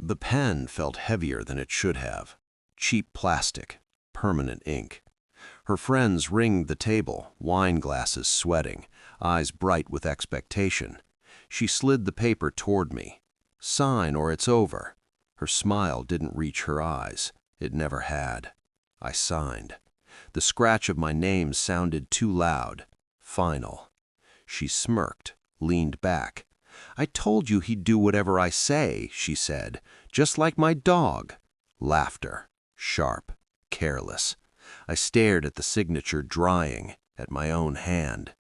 The pen felt heavier than it should have. Cheap plastic, permanent ink. Her friends ringed the table, wine glasses sweating, eyes bright with expectation. She slid the paper toward me. "Sign or it's over." Her smile didn't reach her eyes. It never had. I signed. The scratch of my name sounded too loud. Final. She smirked, leaned back. "I told you he'd do whatever I say," she said, "just like my dog." Laughter. Sharp. Careless. I stared at the signature drying, at my own hand.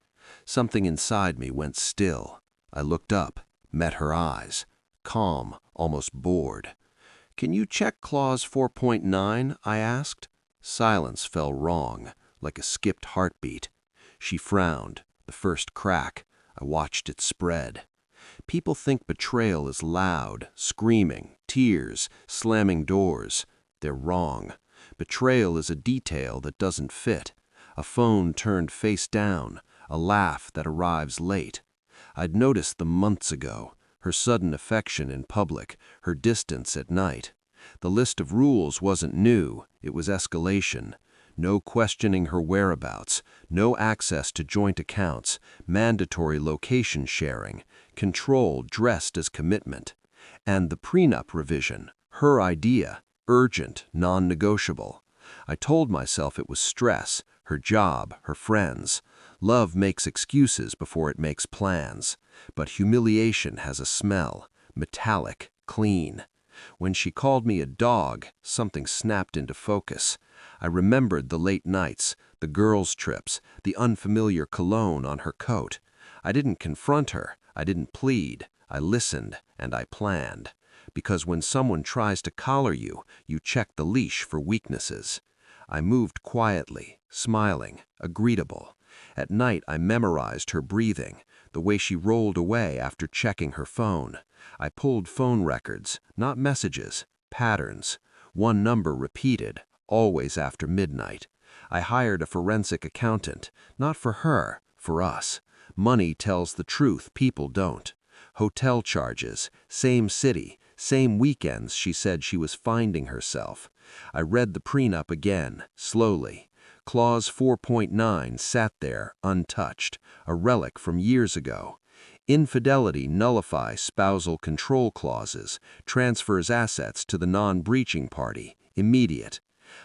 Something inside me went still. I looked up, met her eyes. Calm, almost bored. "Can you check clause 4.9? I asked. Silence fell wrong, like a skipped heartbeat. She frowned, the first crack. I watched it spread. People think betrayal is loud, screaming, tears, slamming doors. They're wrong. Betrayal is a detail that doesn't fit. A phone turned face down, a laugh that arrives late. I'd noticed them months ago, her sudden affection in public, her distance at night. The list of rules wasn't new, it was escalation. No questioning her whereabouts, no access to joint accounts, mandatory location sharing, control dressed as commitment. And the prenup revision, her idea, urgent, non-negotiable. I told myself it was stress, her job, her friends. Love makes excuses before it makes plans. But humiliation has a smell, metallic, clean. When she called me a dog, something snapped into focus. I remembered the late nights, the girls' trips, the unfamiliar cologne on her coat. I didn't confront her, I didn't plead. I listened, and I planned. Because when someone tries to collar you, you check the leash for weaknesses. I moved quietly, smiling, agreeable. At night I memorized her breathing, the way she rolled away after checking her phone. I pulled phone records, not messages, patterns. One number repeated, always after midnight. I hired a forensic accountant, not for her, for us. Money tells the truth, people don't. Hotel charges, same city, same weekends she said she was finding herself. I read the prenup again, slowly. Clause 4.9 sat there, untouched, a relic from years ago. Infidelity nullifies spousal control clauses, transfers assets to the non-breaching party, immediate.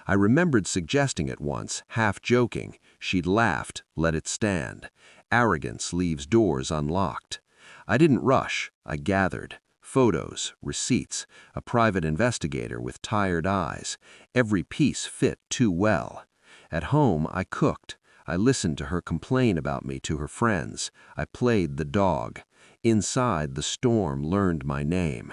I remembered suggesting it once, half joking. She'd laughed, let it stand. Arrogance leaves doors unlocked. I didn't rush, I gathered. Photos, receipts, a private investigator with tired eyes. Every piece fit too well. At home, I cooked. I listened to her complain about me to her friends. I played the dog. Inside, the storm learned my name.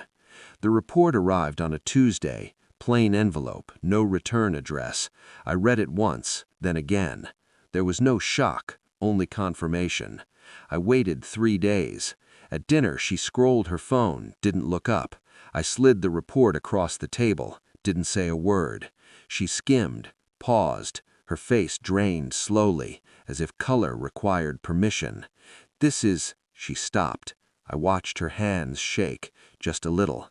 The report arrived on a Tuesday, plain envelope, no return address. I read it once, then again. There was no shock, only confirmation. I waited 3 days. At dinner, she scrolled her phone, didn't look up. I slid the report across the table, didn't say a word. She skimmed, paused. Her face drained slowly, as if color required permission. "This is—" She stopped. I watched her hands shake, just a little.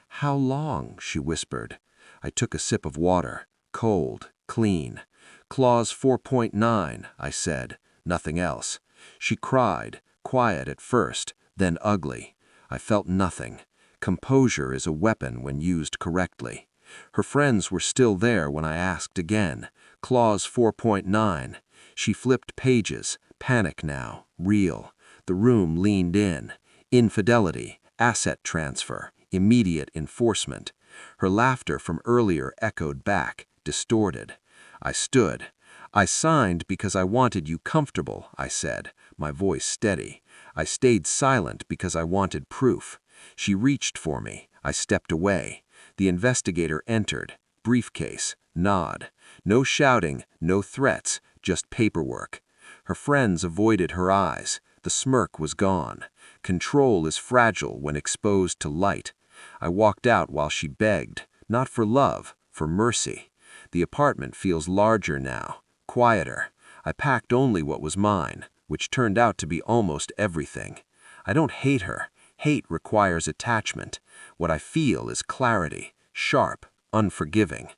"How long?" she whispered. I took a sip of water, cold, clean. "Clause 4.9, I said, nothing else. She cried, quiet at first, then ugly. I felt nothing. Composure is a weapon when used correctly. Her friends were still there when I asked again. Clause 4.9. She flipped pages, panic now, real. The room leaned in. Infidelity, asset transfer, immediate enforcement. Her laughter from earlier echoed back, distorted. I stood. "I signed because I wanted you comfortable," I said, my voice steady. I stayed silent because I wanted proof. She reached for me. I stepped away. The investigator entered. Briefcase, nod. No shouting, no threats, just paperwork. Her friends avoided her eyes. The smirk was gone. Control is fragile when exposed to light. I walked out while she begged, not for love, for mercy. The apartment feels larger now, quieter. I packed only what was mine, which turned out to be almost everything. I don't hate her. Hate requires attachment. What I feel is clarity, sharp, unforgiving.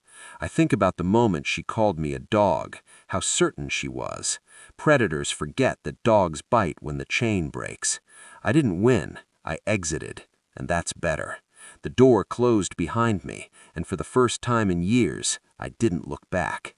I think about the moment she called me a dog, how certain she was. Predators forget that dogs bite when the chain breaks. I didn't win, I exited, and that's better. The door closed behind me, and for the first time in years, I didn't look back.